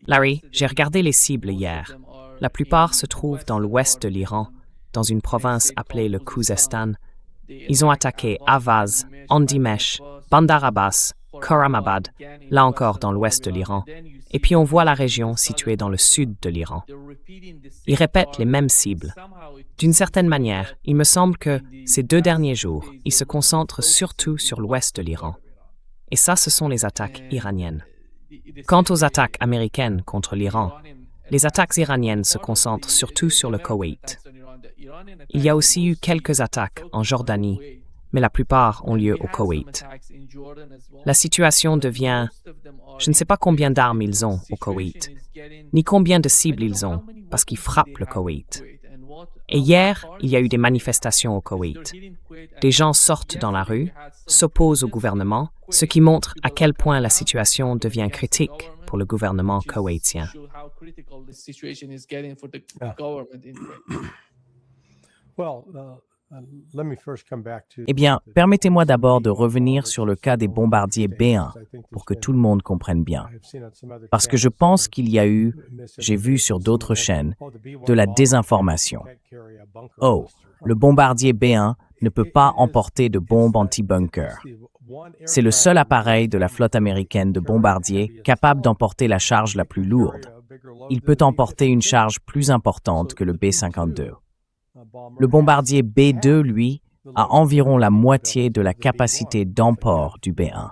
Larry, j'ai regardé les cibles hier. La plupart se trouvent dans l'ouest de l'Iran, dans une province appelée le Khuzestan. Ils ont attaqué Avaz, Andimesh, Bandar Abbas, Khorramabad, là encore dans l'ouest de l'Iran. Et puis on voit la région située dans le sud de l'Iran. Ils répètent les mêmes cibles. D'une certaine manière, il me semble que, ces 2 derniers jours, ils se concentrent surtout sur l'ouest de l'Iran. Et ça, ce sont les attaques iraniennes. Quant aux attaques américaines contre l'Iran, les attaques iraniennes se concentrent surtout sur le Koweït. Il y a aussi eu quelques attaques en Jordanie, mais la plupart ont lieu au Koweït. La situation devient... Je ne sais pas combien d'armes ils ont au Koweït, ni combien de cibles ils ont, parce qu'ils frappent le Koweït. Et hier, il y a eu des manifestations au Koweït. Des gens sortent dans la rue, s'opposent au gouvernement, ce qui montre à quel point la situation devient critique pour le gouvernement koweïtien. Eh bien, permettez-moi d'abord de revenir sur le cas des bombardiers B-1 pour que tout le monde comprenne bien. Parce que je pense qu'il y a eu, j'ai vu sur d'autres chaînes, de la désinformation. Oh, le bombardier B-1 ne peut pas emporter de bombes anti-bunker. C'est le seul appareil de la flotte américaine de bombardiers capable d'emporter la charge la plus lourde. Il peut emporter une charge plus importante que le B-52. Le bombardier B-2, lui, a environ la moitié de la capacité d'emport du B-1.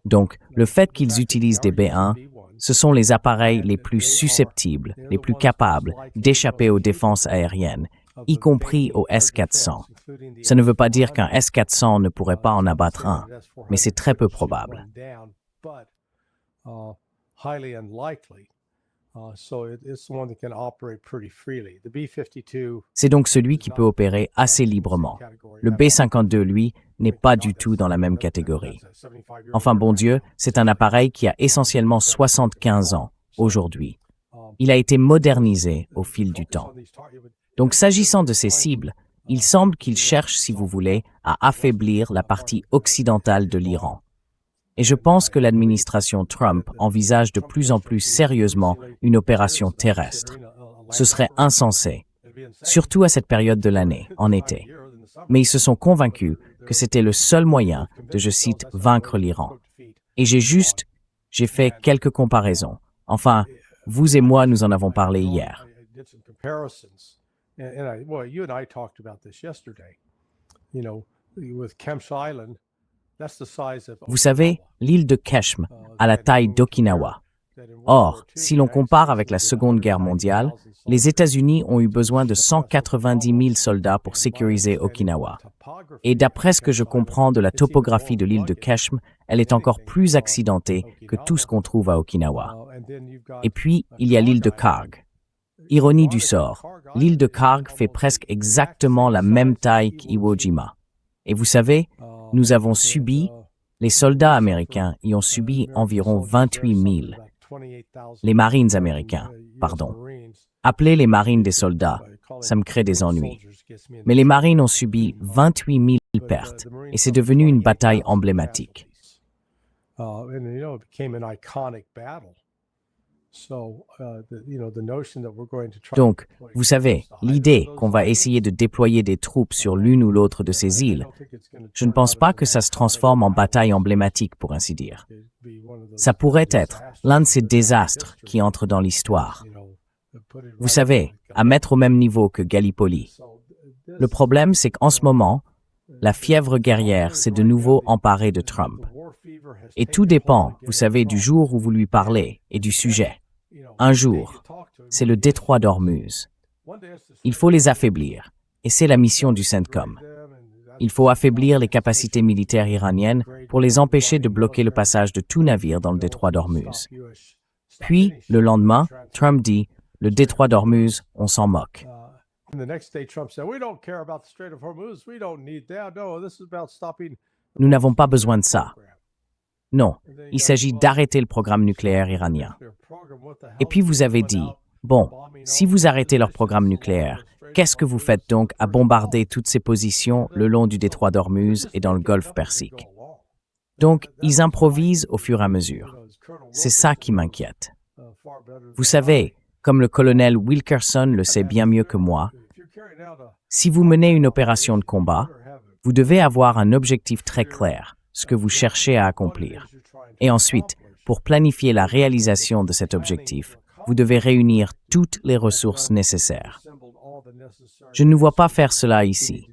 Donc, le fait qu'ils utilisent des B-1, ce sont les appareils les plus susceptibles, les plus capables d'échapper aux défenses aériennes, y compris au S-400. Ça ne veut pas dire qu'un S-400 ne pourrait pas en abattre un, mais c'est très peu probable. C'est donc celui qui peut opérer assez librement. Le B-52, lui, n'est pas du tout dans la même catégorie. Enfin, bon Dieu, c'est un appareil qui a essentiellement 75 ans, aujourd'hui. Il a été modernisé au fil du temps. Donc, s'agissant de ces cibles, il semble qu'ils cherchent, si vous voulez, à affaiblir la partie occidentale de l'Iran. Et je pense que l'administration Trump envisage de plus en plus sérieusement une opération terrestre. Ce serait insensé, surtout à cette période de l'année, en été. Mais ils se sont convaincus que c'était le seul moyen de, je cite, vaincre l'Iran. Et j'ai fait quelques comparaisons. Enfin, vous et moi, nous en avons parlé hier. Vous savez, l'île de Keshm a la taille d'Okinawa. Or, si l'on compare avec la Seconde Guerre mondiale, les États-Unis ont eu besoin de 190 000 soldats pour sécuriser Okinawa. Et d'après ce que je comprends de la topographie de l'île de Keshm, elle est encore plus accidentée que tout ce qu'on trouve à Okinawa. Et puis, il y a l'île de Karg. Ironie du sort, l'île de Karg fait presque exactement la même taille qu'Iwo Jima. Et vous savez, nous avons subi, les soldats américains y ont subi environ 28 000. Les Marines américains, pardon. Appeler les Marines des soldats, ça me crée des ennuis. Mais les Marines ont subi 28 000 pertes, et c'est devenu une bataille emblématique. Donc, vous savez, l'idée qu'on va essayer de déployer des troupes sur l'une ou l'autre de ces îles, je ne pense pas que ça se transforme en bataille emblématique, pour ainsi dire. Ça pourrait être l'un de ces désastres qui entrent dans l'histoire. Vous savez, à mettre au même niveau que Gallipoli. Le problème, c'est qu'en ce moment, la fièvre guerrière s'est de nouveau emparée de Trump. Et tout dépend, vous savez, du jour où vous lui parlez et du sujet. Un jour, c'est le détroit d'Ormuz. Il faut les affaiblir, et c'est la mission du CENTCOM. Il faut affaiblir les capacités militaires iraniennes pour les empêcher de bloquer le passage de tout navire dans le détroit d'Ormuz. Puis, le lendemain, Trump dit « Le détroit d'Ormuz, on s'en moque ». Nous n'avons pas besoin de ça. Non, il s'agit d'arrêter le programme nucléaire iranien. Et puis vous avez dit, bon, si vous arrêtez leur programme nucléaire, qu'est-ce que vous faites donc à bombarder toutes ces positions le long du détroit d'Ormuz et dans le golfe Persique? Donc, ils improvisent au fur et à mesure. C'est ça qui m'inquiète. Vous savez, comme le colonel Wilkerson le sait bien mieux que moi, si vous menez une opération de combat, vous devez avoir un objectif très clair, ce que vous cherchez à accomplir. Et ensuite, pour planifier la réalisation de cet objectif, vous devez réunir toutes les ressources nécessaires. Je ne vois pas faire cela ici.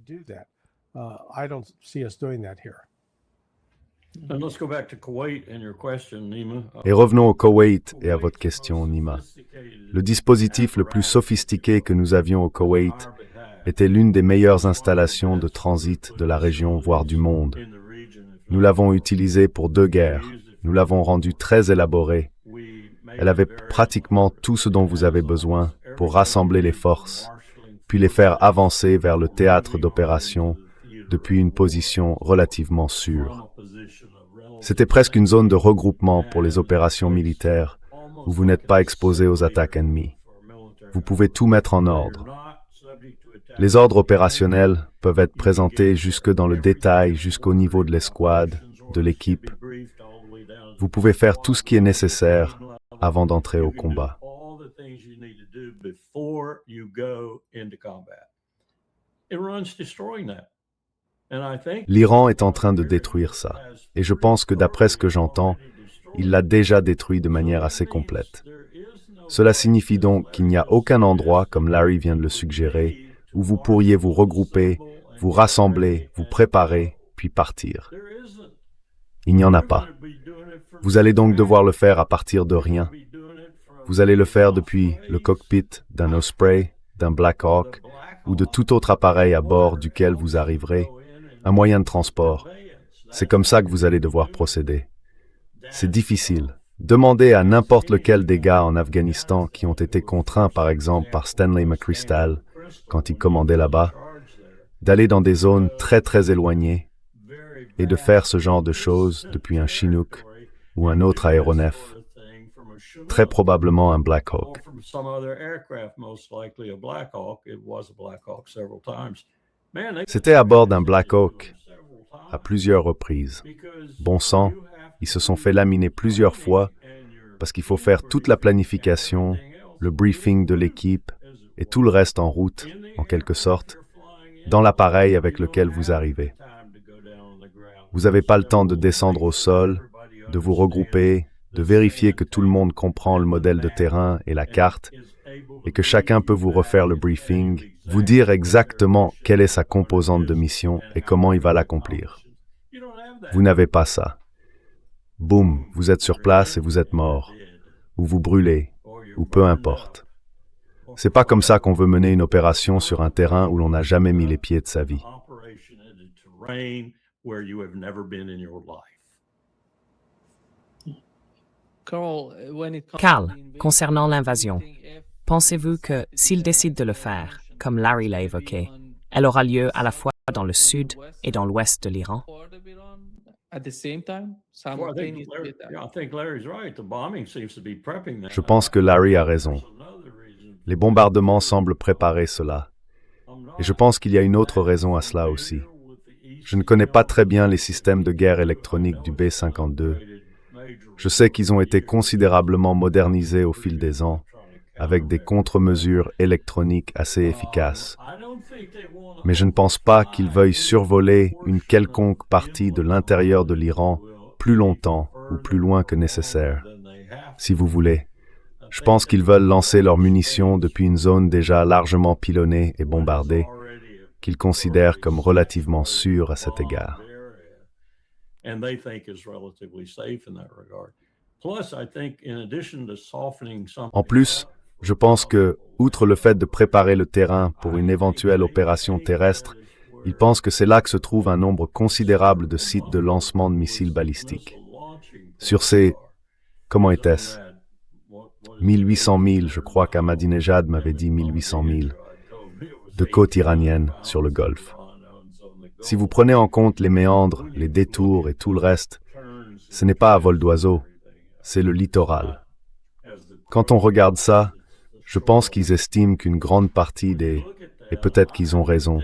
Et revenons au Koweït et à votre question, Nima. Le dispositif le plus sophistiqué que nous avions au Koweït était l'une des meilleures installations de transit de la région, voire du monde. Nous l'avons utilisé pour 2 guerres. Nous l'avons rendue très élaborée. Elle avait pratiquement tout ce dont vous avez besoin pour rassembler les forces, puis les faire avancer vers le théâtre d'opération depuis une position relativement sûre. C'était presque une zone de regroupement pour les opérations militaires où vous n'êtes pas exposé aux attaques ennemies. Vous pouvez tout mettre en ordre. Les ordres opérationnels peuvent être présentés jusque dans le détail, jusqu'au niveau de l'escouade, de l'équipe. Vous pouvez faire tout ce qui est nécessaire avant d'entrer au combat. L'Iran est en train de détruire ça. Et je pense que d'après ce que j'entends, il l'a déjà détruit de manière assez complète. Cela signifie donc qu'il n'y a aucun endroit, comme Larry vient de le suggérer, où vous pourriez vous regrouper, vous rassembler, vous préparer, puis partir. Il n'y en a pas. Vous allez donc devoir le faire à partir de rien. Vous allez le faire depuis le cockpit d'un Osprey, d'un Black Hawk ou de tout autre appareil à bord duquel vous arriverez, un moyen de transport. C'est comme ça que vous allez devoir procéder. C'est difficile. Demandez à n'importe lequel des gars en Afghanistan qui ont été contraints par exemple par Stanley McChrystal, quand il commandait là-bas, d'aller dans des zones très très éloignées et de faire ce genre de choses depuis un Chinook ou un autre aéronef, très probablement un Black Hawk. C'était à bord d'un Black Hawk à plusieurs reprises. Bon sang, ils se sont fait laminer plusieurs fois parce qu'il faut faire toute la planification, le briefing de l'équipe et tout le reste en route, en quelque sorte, dans l'appareil avec lequel vous arrivez. Vous n'avez pas le temps de descendre au sol, de vous regrouper, de vérifier que tout le monde comprend le modèle de terrain et la carte, et que chacun peut vous refaire le briefing, vous dire exactement quelle est sa composante de mission et comment il va l'accomplir. Vous n'avez pas ça. Boum, vous êtes sur place et vous êtes mort, ou vous brûlez, ou peu importe. C'est pas comme ça qu'on veut mener une opération sur un terrain où l'on n'a jamais mis les pieds de sa vie. Carl, concernant l'invasion, pensez-vous que s'il décide de le faire, comme Larry l'a évoqué, elle aura lieu à la fois dans le sud et dans l'ouest de l'Iran? Je pense que Larry a raison. Les bombardements semblent préparer cela. Et je pense qu'il y a une autre raison à cela aussi. Je ne connais pas très bien les systèmes de guerre électronique du B-52. Je sais qu'ils ont été considérablement modernisés au fil des ans, avec des contre-mesures électroniques assez efficaces. Mais je ne pense pas qu'ils veuillent survoler une quelconque partie de l'intérieur de l'Iran plus longtemps ou plus loin que nécessaire. Si vous voulez, je pense qu'ils veulent lancer leurs munitions depuis une zone déjà largement pilonnée et bombardée, qu'ils considèrent comme relativement sûre à cet égard. En plus, je pense que, outre le fait de préparer le terrain pour une éventuelle opération terrestre, ils pensent que c'est là que se trouve un nombre considérable de sites de lancement de missiles balistiques. Sur ces, comment était-ce? 1800 000, je crois qu'Ahmadinejad m'avait dit 1800 000, de côtes iraniennes sur le Golfe. Si vous prenez en compte les méandres, les détours et tout le reste, ce n'est pas à vol d'oiseau, c'est le littoral. Quand on regarde ça, je pense qu'ils estiment qu'une grande partie des... Et peut-être qu'ils ont raison.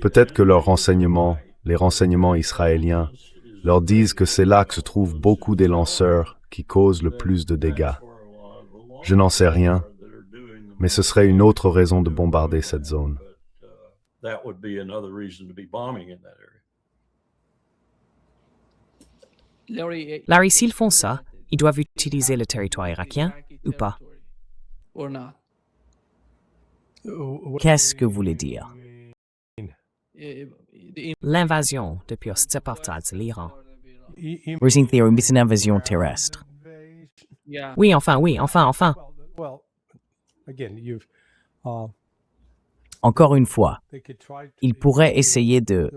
Peut-être que leurs renseignements, les renseignements israéliens, leur disent que c'est là que se trouvent beaucoup des lanceurs qui causent le plus de dégâts. Je n'en sais rien, mais ce serait une autre raison de bombarder cette zone. Larry, s'ils font ça, ils doivent utiliser le territoire irakien ou pas? Qu'est-ce que vous voulez dire? L'invasion depuis Stepartats, l'Iran. C'est une invasion terrestre. Oui, enfin. Encore une fois, ils pourraient essayer de...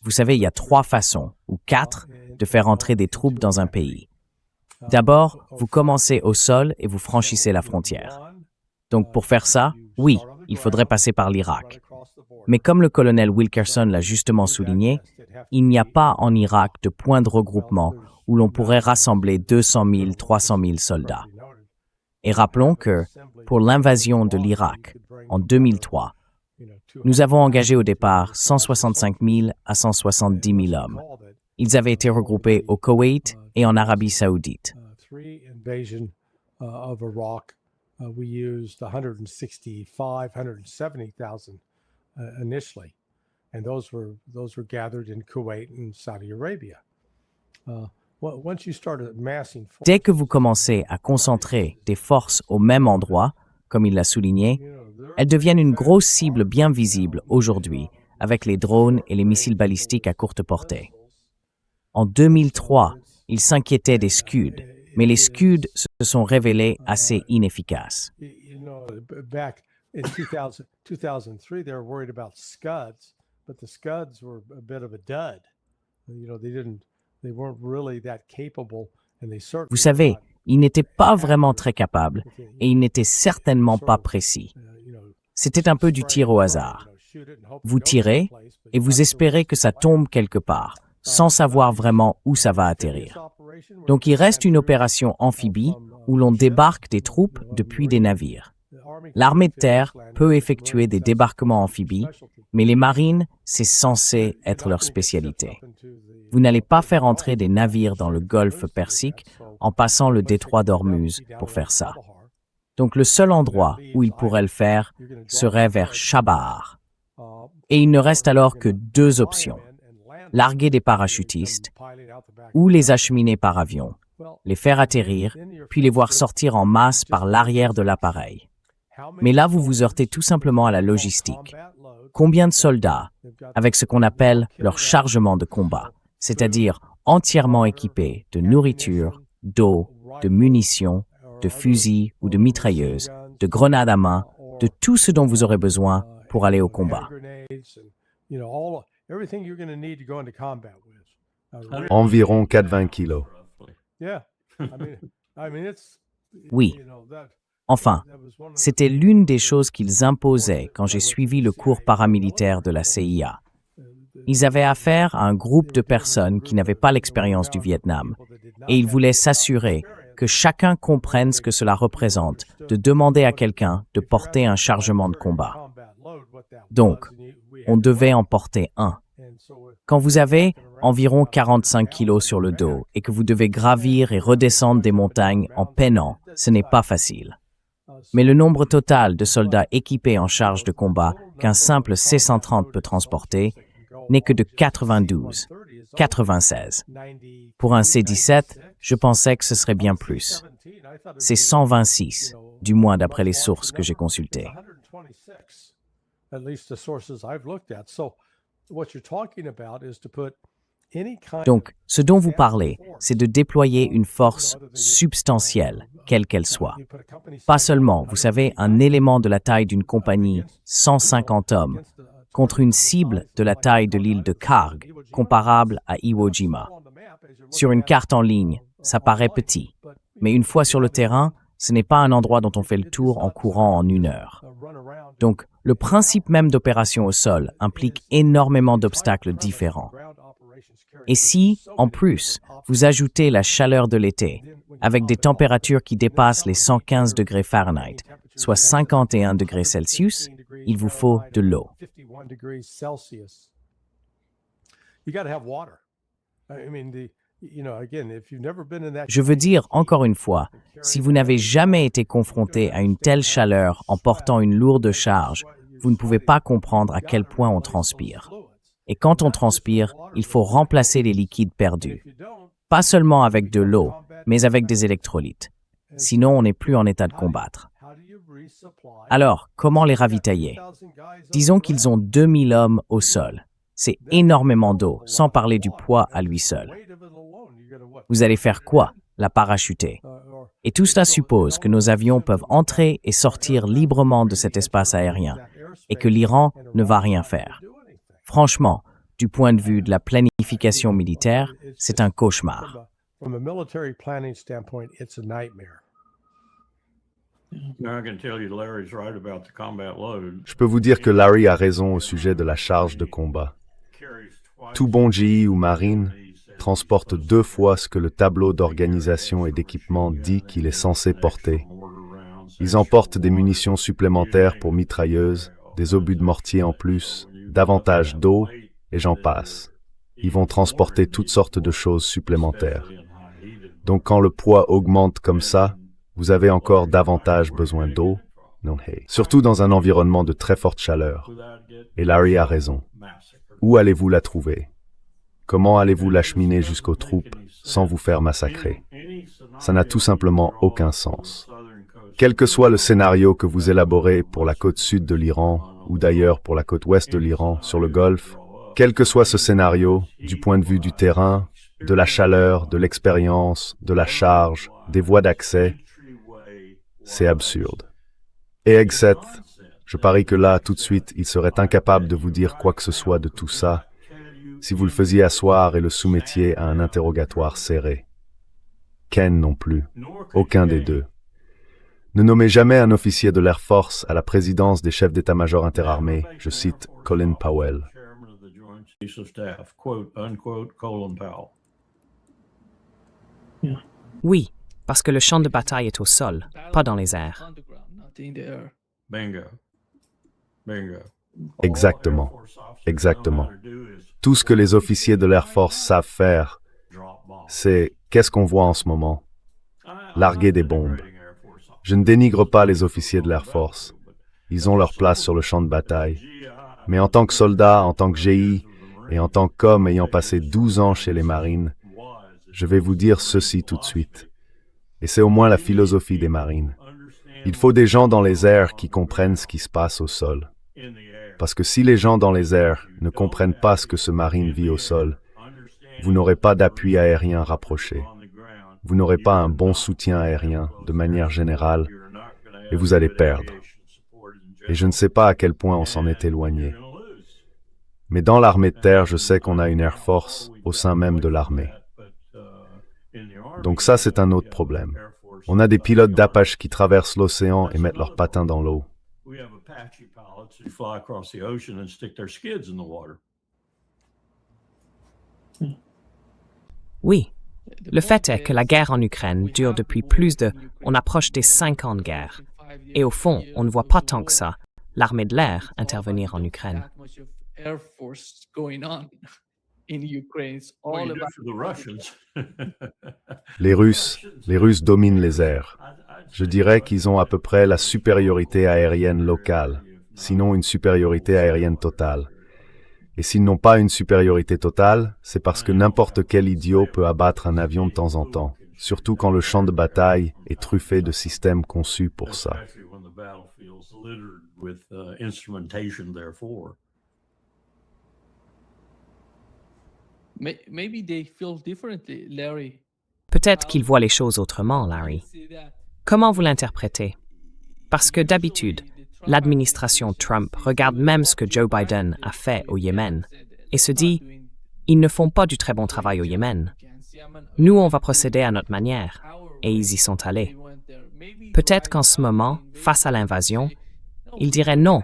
Vous savez, il y a 3 façons, ou 4, de faire entrer des troupes dans un pays. D'abord, vous commencez au sol et vous franchissez la frontière. Donc pour faire ça, oui, il faudrait passer par l'Irak. Mais comme le colonel Wilkerson l'a justement souligné, il n'y a pas en Irak de point de regroupement où l'on pourrait rassembler 200 000, 300 000 soldats. Et rappelons que, pour l'invasion de l'Irak, en 2003, nous avons engagé au départ 165 000 à 170 000 hommes. Ils avaient été regroupés au Koweït et en Arabie Saoudite. We used 165, 170,000 initially, and those were gathered in Kuwait and Saudi Arabia. Once you started amassing, dès que vous commencez à concentrer des forces au même endroit, comme il l'a souligné, elles deviennent une grosse cible bien visible aujourd'hui avec les drones et les missiles balistiques à courte portée. En 2003, ils s'inquiétaient des Scuds, mais les Scuds se sont révélés assez inefficaces. Back in 2003, they were worried about Scuds, but the Scuds were a bit of a dud. They weren't really that capable, and they certainly. Vous savez, ils n'étaient pas vraiment très capables et ils n'étaient certainement pas précis. C'était un peu du tir au hasard. Vous tirez et vous espérez que ça tombe quelque part, sans savoir vraiment où ça va atterrir. Donc il reste une opération amphibie où l'on débarque des troupes depuis des navires. L'armée de terre peut effectuer des débarquements amphibies, mais les marines, c'est censé être leur spécialité. Vous n'allez pas faire entrer des navires dans le golfe Persique en passant le détroit d'Ormuz pour faire ça. Donc le seul endroit où ils pourraient le faire serait vers Chabahar. Et il ne reste alors que 2 options. Larguer des parachutistes ou les acheminer par avion, les faire atterrir, puis les voir sortir en masse par l'arrière de l'appareil. Mais là, vous vous heurtez tout simplement à la logistique. Combien de soldats, avec ce qu'on appelle leur chargement de combat, c'est-à-dire entièrement équipés de nourriture, d'eau, de munitions, de fusils ou de mitrailleuses, de grenades à main, de tout ce dont vous aurez besoin pour aller au combat. Environ 80 kilos. Oui. Enfin, c'était l'une des choses qu'ils imposaient quand j'ai suivi le cours paramilitaire de la CIA. Ils avaient affaire à un groupe de personnes qui n'avaient pas l'expérience du Vietnam, et ils voulaient s'assurer que chacun comprenne ce que cela représente de demander à quelqu'un de porter un chargement de combat. Donc, on devait en porter un. Quand vous avez environ 45 kilos sur le dos et que vous devez gravir et redescendre des montagnes en peinant, ce n'est pas facile. Mais le nombre total de soldats équipés en charge de combat qu'un simple C-130 peut transporter n'est que de 92, 96. Pour un C-17, je pensais que ce serait bien plus. C'est 126, du moins d'après les sources que j'ai consultées. Donc, ce dont vous parlez, c'est de déployer une force substantielle, quelle qu'elle soit. Pas seulement, vous savez, un élément de la taille d'une compagnie, 150 hommes, contre une cible de la taille de l'île de Karg, comparable à Iwo Jima. Sur une carte en ligne, ça paraît petit, mais une fois sur le terrain, ce n'est pas un endroit dont on fait le tour en courant en 1 heure. Donc, le principe même d'opération au sol implique énormément d'obstacles différents. Et si, en plus, vous ajoutez la chaleur de l'été, avec des températures qui dépassent les 115 degrés Fahrenheit, soit 51 degrés Celsius, il vous faut de l'eau. Je veux dire, encore une fois, si vous n'avez jamais été confronté à une telle chaleur en portant une lourde charge, vous ne pouvez pas comprendre à quel point on transpire. Et quand on transpire, il faut remplacer les liquides perdus. Pas seulement avec de l'eau, mais avec des électrolytes. Sinon, on n'est plus en état de combattre. Alors, comment les ravitailler? Disons qu'ils ont 2000 hommes au sol. C'est énormément d'eau, sans parler du poids à lui seul. Vous allez faire quoi? La parachuter. Et tout cela suppose que nos avions peuvent entrer et sortir librement de cet espace aérien, et que l'Iran ne va rien faire. Franchement, du point de vue de la planification militaire, c'est un cauchemar. Je peux vous dire que Larry a raison au sujet de la charge de combat. Tout bon GI ou Marine transporte 2 fois ce que le tableau d'organisation et d'équipement dit qu'il est censé porter. Ils emportent des munitions supplémentaires pour mitrailleuses, des obus de mortier en plus, davantage d'eau, et j'en passe. Ils vont transporter toutes sortes de choses supplémentaires. Donc quand le poids augmente comme ça, vous avez encore davantage besoin d'eau, surtout dans un environnement de très forte chaleur. Et Larry a raison. Où allez-vous la trouver? Comment allez-vous l'acheminer jusqu'aux troupes sans vous faire massacrer? Ça n'a tout simplement aucun sens. Quel que soit le scénario que vous élaborez pour la côte sud de l'Iran, ou d'ailleurs pour la côte ouest de l'Iran, sur le Golfe, quel que soit ce scénario, du point de vue du terrain, de la chaleur, de l'expérience, de la charge, des voies d'accès, c'est absurde. Et Egg7, je parie que là, tout de suite, il serait incapable de vous dire quoi que ce soit de tout ça, si vous le faisiez asseoir et le soumettiez à un interrogatoire serré. Ken non plus, aucun des deux. Ne nommez jamais un officier de l'Air Force à la présidence des chefs d'état-major interarmés, je cite Colin Powell. Oui, parce que le champ de bataille est au sol, pas dans les airs. Exactement. Exactement. Tout ce que les officiers de l'Air Force savent faire, c'est qu'est-ce qu'on voit en ce moment? Larguer des bombes. Je ne dénigre pas les officiers de l'Air Force. Ils ont leur place sur le champ de bataille. Mais en tant que soldat, en tant que GI, et en tant qu'homme ayant passé 12 ans chez les Marines, je vais vous dire ceci tout de suite. Et c'est au moins la philosophie des Marines. Il faut des gens dans les airs qui comprennent ce qui se passe au sol. Parce que si les gens dans les airs ne comprennent pas ce que ce Marine vit au sol, vous n'aurez pas d'appui aérien rapproché. Vous n'aurez pas un bon soutien aérien de manière générale et vous allez perdre. Et je ne sais pas à quel point on s'en est éloigné. Mais dans l'armée de terre, je sais qu'on a une Air Force au sein même de l'armée. Donc ça, c'est un autre problème. On a des pilotes d'Apache qui traversent l'océan et mettent leurs patins dans l'eau. Oui. Le fait est que la guerre en Ukraine dure depuis on approche des 5 ans de guerre. Et au fond, on ne voit pas tant que ça l'armée de l'air intervenir en Ukraine. Les Russes dominent les airs. Je dirais qu'ils ont à peu près la supériorité aérienne locale, sinon une supériorité aérienne totale. Et s'ils n'ont pas une supériorité totale, c'est parce que n'importe quel idiot peut abattre un avion de temps en temps, surtout quand le champ de bataille est truffé de systèmes conçus pour ça. Peut-être qu'ils voient les choses autrement, Larry. Comment vous l'interprétez? Parce que d'habitude, l'administration Trump regarde même ce que Joe Biden a fait au Yémen et se dit « Ils ne font pas du très bon travail au Yémen. Nous, on va procéder à notre manière. » Et ils y sont allés. Peut-être qu'en ce moment, face à l'invasion, ils diraient « Non,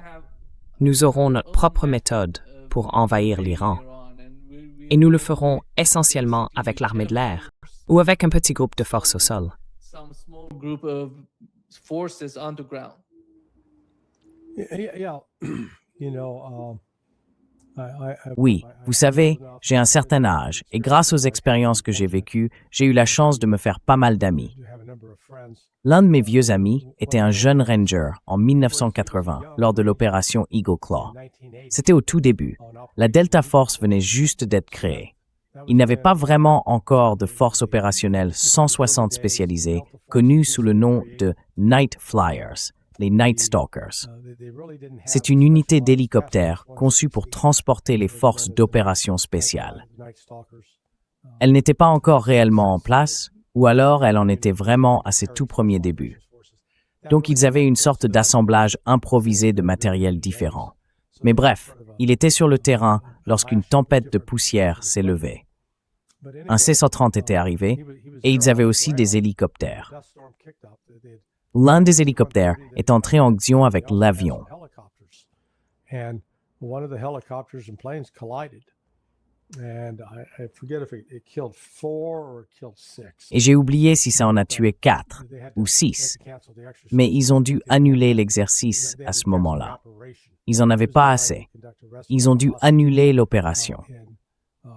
nous aurons notre propre méthode pour envahir l'Iran. Et nous le ferons essentiellement avec l'armée de l'air ou avec un petit groupe de forces au sol. » Oui, vous savez, j'ai un certain âge et grâce aux expériences que j'ai vécues, j'ai eu la chance de me faire pas mal d'amis. L'un de mes vieux amis était un jeune ranger en 1980 lors de l'opération Eagle Claw. C'était au tout début. La Delta Force venait juste d'être créée. Il n'avait pas vraiment encore de force opérationnelle 160 spécialisée, connue sous le nom de Night Flyers, les Night Stalkers. C'est une unité d'hélicoptères conçue pour transporter les forces d'opération spéciales. Elle n'était pas encore réellement en place, ou alors elle en était vraiment à ses tout premiers débuts. Donc ils avaient une sorte d'assemblage improvisé de matériel différent. Mais bref, il était sur le terrain lorsqu'une tempête de poussière s'est levée. Un C-130 était arrivé et ils avaient aussi des hélicoptères. L'un des hélicoptères est entré en collision avec l'avion. Et j'ai oublié si ça en a tué 4 ou 6. Mais ils ont dû annuler l'exercice à ce moment-là. Ils n'en avaient pas assez. Ils ont dû annuler l'opération.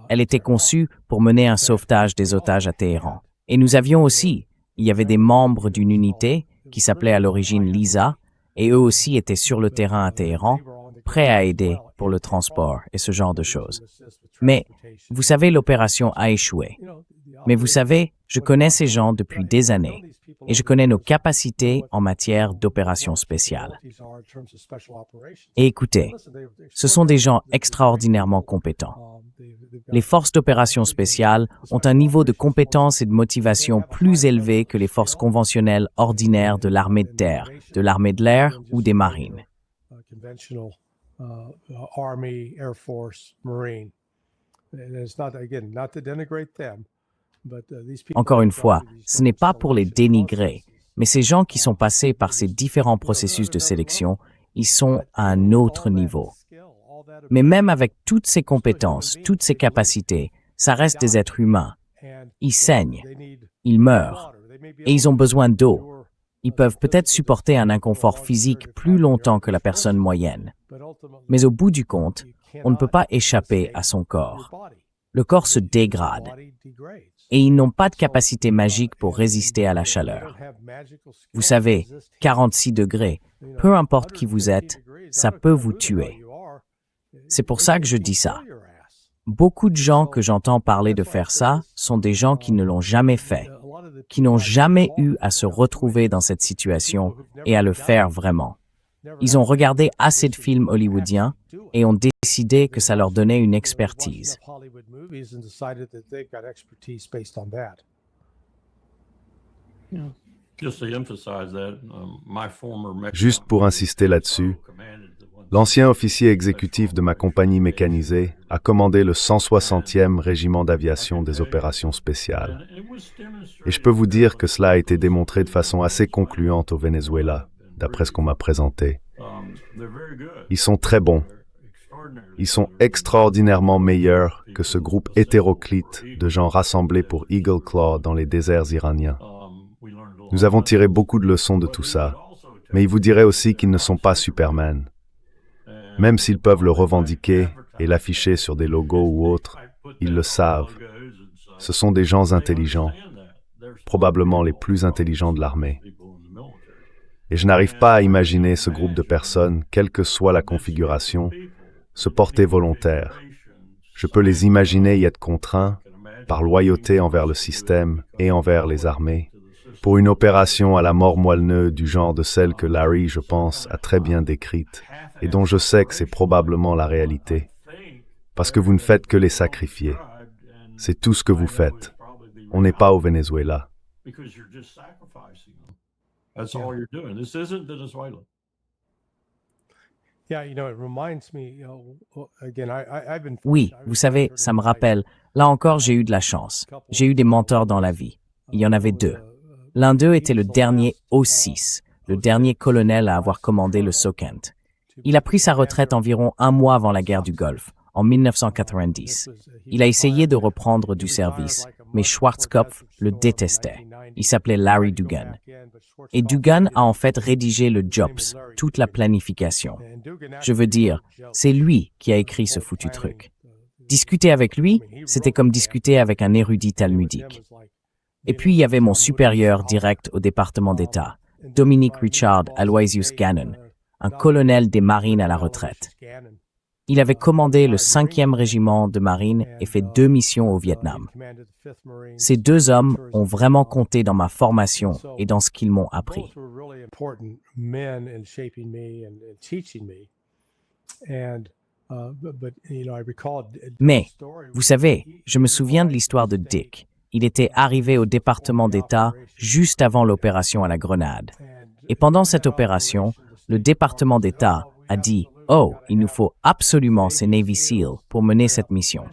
Elle était conçue pour mener un sauvetage des otages à Téhéran. Et nous avions aussi, il y avait des membres d'une unité qui s'appelait à l'origine Lisa, et eux aussi étaient sur le terrain à Téhéran, prêts à aider pour le transport et ce genre de choses. Mais, vous savez, l'opération a échoué. Mais vous savez, je connais ces gens depuis des années, et je connais nos capacités en matière d'opérations spéciales. Et écoutez, ce sont des gens extraordinairement compétents. Les forces d'opération spéciales ont un niveau de compétence et de motivation plus élevé que les forces conventionnelles ordinaires de l'armée de terre, de l'armée de l'air ou des marines. Encore une fois, ce n'est pas pour les dénigrer, mais ces gens qui sont passés par ces différents processus de sélection, ils sont à un autre niveau. Mais même avec toutes ces compétences, toutes ces capacités, ça reste des êtres humains. Ils saignent, ils meurent, et ils ont besoin d'eau. Ils peuvent peut-être supporter un inconfort physique plus longtemps que la personne moyenne. Mais au bout du compte, on ne peut pas échapper à son corps. Le corps se dégrade. Et ils n'ont pas de capacité magique pour résister à la chaleur. Vous savez, 46 degrés, peu importe qui vous êtes, ça peut vous tuer. C'est pour ça que je dis ça. Beaucoup de gens que j'entends parler de faire ça sont des gens qui ne l'ont jamais fait, qui n'ont jamais eu à se retrouver dans cette situation et à le faire vraiment. Ils ont regardé assez de films hollywoodiens et ont décidé que ça leur donnait une expertise. Juste pour insister là-dessus, l'ancien officier exécutif de ma compagnie mécanisée a commandé le 160e régiment d'aviation des opérations spéciales. Et je peux vous dire que cela a été démontré de façon assez concluante au Venezuela, d'après ce qu'on m'a présenté. Ils sont très bons. Ils sont extraordinairement meilleurs que ce groupe hétéroclite de gens rassemblés pour Eagle Claw dans les déserts iraniens. Nous avons tiré beaucoup de leçons de tout ça, mais il vous dirait aussi qu'ils ne sont pas Superman. Même s'ils peuvent le revendiquer et l'afficher sur des logos ou autres, ils le savent. Ce sont des gens intelligents, probablement les plus intelligents de l'armée. Et je n'arrive pas à imaginer ce groupe de personnes, quelle que soit la configuration, se porter volontaire. Je peux les imaginer y être contraints, par loyauté envers le système et envers les armées, pour une opération à la mort moelleux du genre de celle que Larry, je pense, a très bien décrite, et dont je sais que c'est probablement la réalité. Parce que vous ne faites que les sacrifier. C'est tout ce que vous faites. On n'est pas au Venezuela. Oui, vous savez, ça me rappelle. Là encore, j'ai eu de la chance. J'ai eu des mentors dans la vie. Il y en avait 2. L'un d'eux était le dernier O6, le dernier colonel à avoir commandé le Sokent. Il a pris sa retraite environ 1 mois avant la guerre du Golfe, en 1990. Il a essayé de reprendre du service, mais Schwarzkopf le détestait. Il s'appelait Larry Dugan. Et Dugan a en fait rédigé le JOPS, toute la planification. Je veux dire, c'est lui qui a écrit ce foutu truc. Discuter avec lui, c'était comme discuter avec un érudit talmudique. Et puis il y avait mon supérieur direct au département d'État, Dominic Richard Aloysius Gannon, un colonel des marines à la retraite. Il avait commandé le 5e régiment de marine et fait 2 missions au Vietnam. Ces 2 hommes ont vraiment compté dans ma formation et dans ce qu'ils m'ont appris. Mais, vous savez, je me souviens de l'histoire de Dick. Il était arrivé au département d'État juste avant l'opération à la Grenade. Et pendant cette opération, le département d'État a dit « Oh, il nous faut absolument ces Navy SEAL pour mener cette mission. »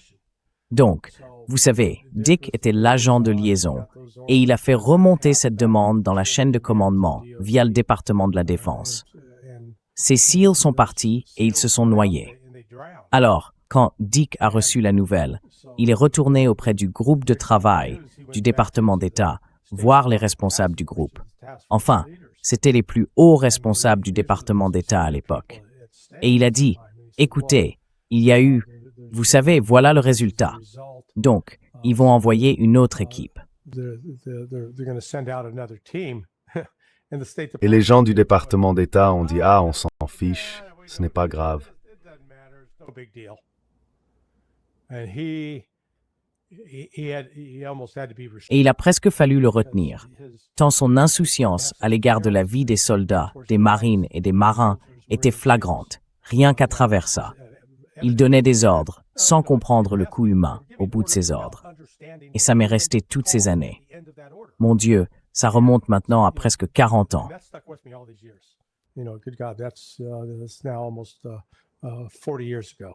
Donc, vous savez, Dick était l'agent de liaison et il a fait remonter cette demande dans la chaîne de commandement via le département de la Défense. Ces SEAL sont partis et ils se sont noyés. Alors, quand Dick a reçu la nouvelle, il est retourné auprès du groupe de travail du département d'État, voir les responsables du groupe. Enfin, c'était les plus hauts responsables du département d'État à l'époque. Et il a dit, « Écoutez, il y a eu, vous savez, voilà le résultat. Donc, ils vont envoyer une autre équipe. » Et les gens du département d'État ont dit « Ah, on s'en fiche, ce n'est pas grave. » Et il a presque fallu le retenir, tant son insouciance à l'égard de la vie des soldats, des marines et des marins était flagrante, rien qu'à travers ça. Il donnait des ordres, sans comprendre le coût humain au bout de ces ordres. Et ça m'est resté toutes ces années. Mon Dieu, ça remonte maintenant à presque 40 ans. You know, good God, that's now almost 40 years ago.